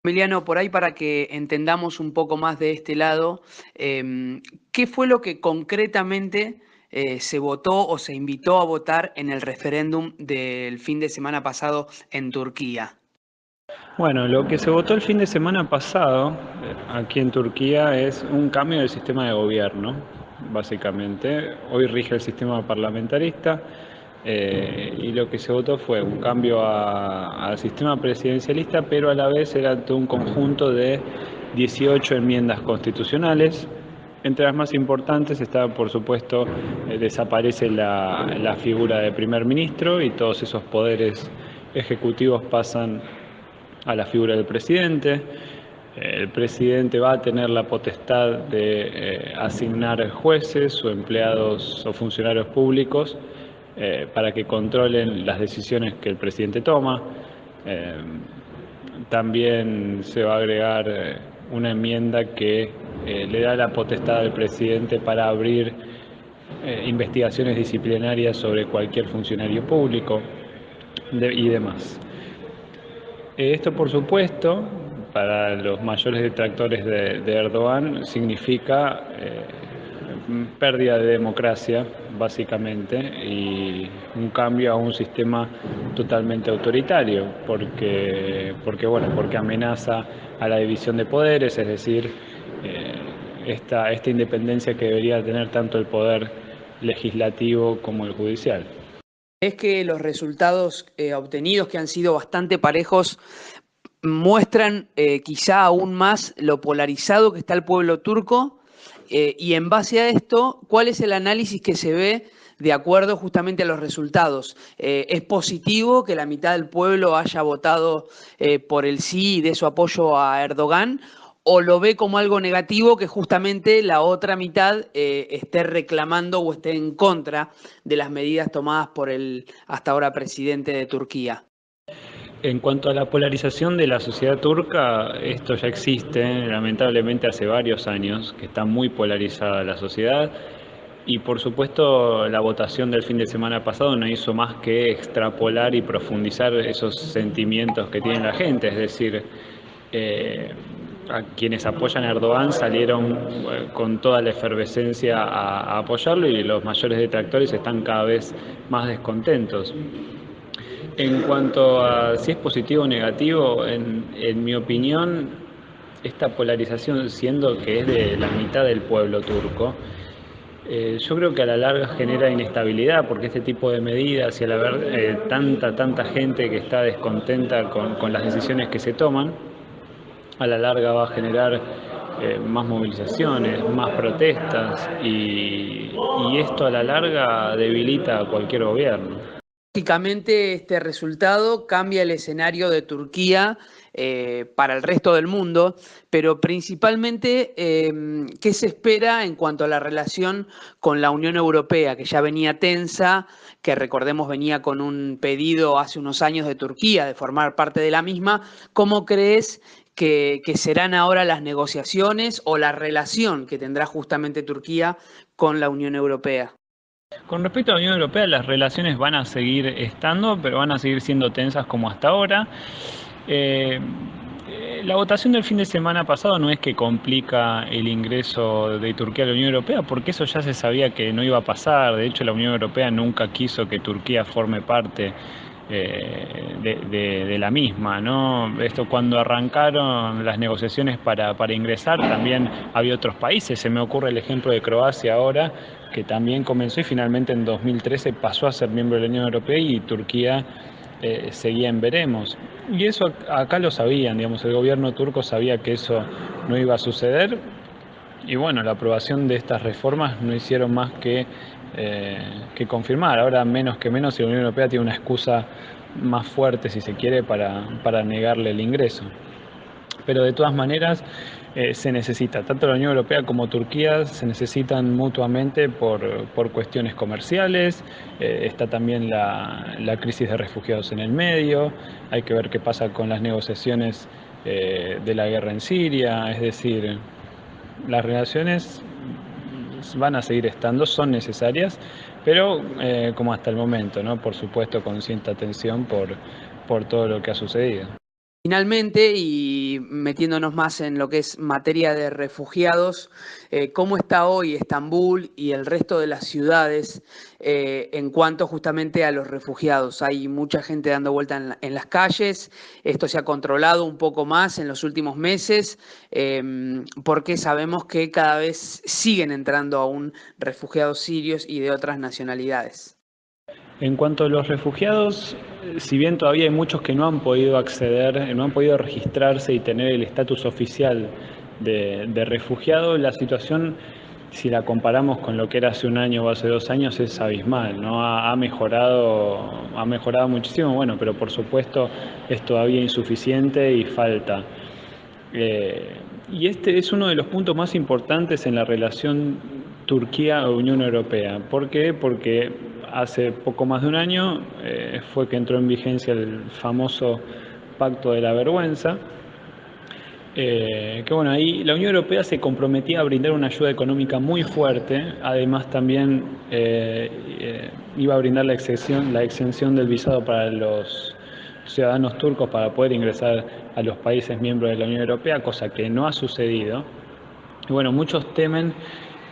Emiliano, por ahí para que entendamos un poco más de este lado, ¿qué fue lo que concretamente se votó o se invitó a votar en el referéndum del fin de semana pasado en Turquía? Bueno, lo que se votó el fin de semana pasado aquí en Turquía es un cambio del sistema de gobierno, básicamente. Hoy rige el sistema parlamentarista y lo que se votó fue un cambio al sistema presidencialista, pero a la vez era todo un conjunto de 18 enmiendas constitucionales. Entre las más importantes está, por supuesto, desaparece la figura de primer ministro y todos esos poderes ejecutivos pasan a la figura del presidente. El presidente va a tener la potestad de asignar jueces o empleados o funcionarios públicos para que controlen las decisiones que el presidente toma. Eh, También se va a agregar una enmienda que le da la potestad al presidente para abrir investigaciones disciplinarias sobre cualquier funcionario público y demás. Esto, por supuesto, para los mayores detractores de Erdogan significa pérdida de democracia, básicamente, y un cambio a un sistema totalmente autoritario, porque amenaza a la división de poderes, es decir, esta independencia que debería tener tanto el poder legislativo como el judicial. Es que los resultados obtenidos, que han sido bastante parejos, muestran quizá aún más lo polarizado que está el pueblo turco y en base a esto, ¿cuál es el análisis que se ve de acuerdo justamente a los resultados? ¿Es positivo que la mitad del pueblo haya votado por el sí y dé su apoyo a Erdogan? ¿O lo ve como algo negativo que justamente la otra mitad esté reclamando o esté en contra de las medidas tomadas por el hasta ahora presidente de Turquía? En cuanto a la polarización de la sociedad turca, esto ya existe, lamentablemente hace varios años que está muy polarizada la sociedad y por supuesto la votación del fin de semana pasado no hizo más que extrapolar y profundizar esos sentimientos que tiene la gente, es decir, eh, a quienes apoyan a Erdogan salieron con toda la efervescencia a apoyarlo y los mayores detractores están cada vez más descontentos. En cuanto a si es positivo o negativo, en mi opinión, esta polarización, siendo que es de la mitad del pueblo turco, yo creo que a la larga genera inestabilidad, porque este tipo de medidas y al haber tanta gente que está descontenta con las decisiones que se toman, a la larga va a generar más movilizaciones, más protestas y esto a la larga debilita a cualquier gobierno. Lógicamente, este resultado cambia el escenario de Turquía para el resto del mundo, pero principalmente, ¿qué se espera en cuanto a la relación con la Unión Europea, que ya venía tensa, que recordemos venía con un pedido hace unos años de Turquía de formar parte de la misma? ¿Cómo crees que serán ahora las negociaciones o la relación que tendrá justamente Turquía con la Unión Europea? Con respecto a la Unión Europea, las relaciones van a seguir estando, pero van a seguir siendo tensas como hasta ahora. Eh, la votación del fin de semana pasado no es que complica el ingreso de Turquía a la Unión Europea, porque eso ya se sabía que no iba a pasar. De hecho, la Unión Europea nunca quiso que Turquía forme parte de la misma, ¿no? Esto cuando arrancaron las negociaciones para ingresar, también había otros países. Se me ocurre el ejemplo de Croacia ahora, que también comenzó y finalmente en 2013 pasó a ser miembro de la Unión Europea y Turquía seguía en veremos. Y eso acá lo sabían, digamos, el gobierno turco sabía que eso no iba a suceder y bueno, la aprobación de estas reformas no hicieron más que confirmar. Ahora menos que menos la Unión Europea tiene una excusa más fuerte, si se quiere, para negarle el ingreso. Pero de todas maneras se necesita, tanto la Unión Europea como Turquía se necesitan mutuamente por cuestiones comerciales, está también la crisis de refugiados en el medio, hay que ver qué pasa con las negociaciones de la guerra en Siria, es decir, las relaciones van a seguir estando, son necesarias, pero como hasta el momento, ¿no? Por supuesto con cierta tensión por todo lo que ha sucedido. Finalmente, y metiéndonos más en lo que es materia de refugiados, ¿cómo está hoy Estambul y el resto de las ciudades en cuanto justamente a los refugiados? Hay mucha gente dando vuelta en las calles, esto se ha controlado un poco más en los últimos meses, porque sabemos que cada vez siguen entrando aún refugiados sirios y de otras nacionalidades. En cuanto a los refugiados, si bien todavía hay muchos que no han podido acceder, no han podido registrarse y tener el estatus oficial de refugiado, la situación, si la comparamos con lo que era hace un año o hace 2 años, es abismal, ¿no? Ha mejorado muchísimo, bueno, pero por supuesto es todavía insuficiente y falta. Y este es uno de los puntos más importantes en la relación Turquía-Unión Europea. ¿Por qué? Porque hace poco más de un año fue que entró en vigencia el famoso Pacto de la Vergüenza, que bueno, ahí la Unión Europea se comprometía a brindar una ayuda económica muy fuerte, además también iba a brindar la exención del visado para los ciudadanos turcos para poder ingresar a los países miembros de la Unión Europea, cosa que no ha sucedido. Y bueno, muchos temen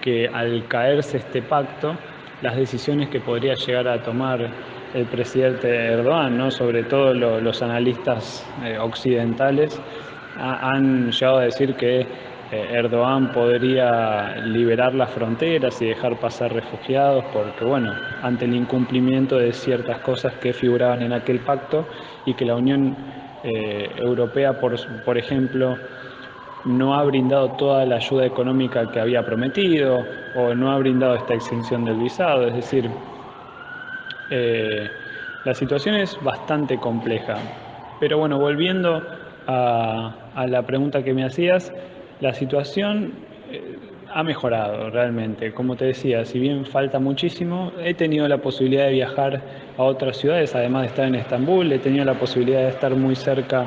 que al caerse este pacto, las decisiones que podría llegar a tomar el presidente Erdogan, ¿no? Sobre todo los analistas occidentales, han llegado a decir que Erdogan podría liberar las fronteras y dejar pasar refugiados porque, bueno, ante el incumplimiento de ciertas cosas que figuraban en aquel pacto y que la Unión Europea, por ejemplo, no ha brindado toda la ayuda económica que había prometido o no ha brindado esta exención del visado. Es decir, la situación es bastante compleja. Pero bueno, volviendo a la pregunta que me hacías, la situación ha mejorado realmente. Como te decía, si bien falta muchísimo, he tenido la posibilidad de viajar a otras ciudades, además de estar en Estambul, he tenido la posibilidad de estar muy cerca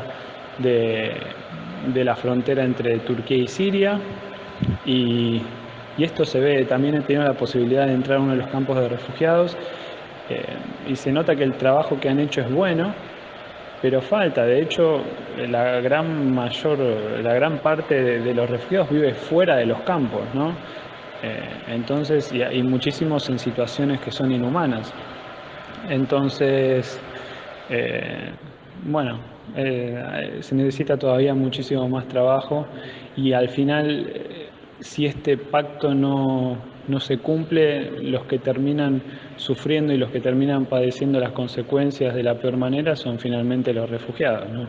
de la frontera entre Turquía y Siria, y, y esto se ve, también he tenido la posibilidad de entrar a uno de los campos de refugiados, y se nota que el trabajo que han hecho es bueno, pero falta. De hecho, la gran parte de los refugiados vive fuera de los campos, ¿no? Entonces, y muchísimos en situaciones que son inhumanas. Entonces, bueno, se necesita todavía muchísimo más trabajo y al final, si este pacto no se cumple, los que terminan sufriendo y los que terminan padeciendo las consecuencias de la peor manera son finalmente los refugiados, ¿no?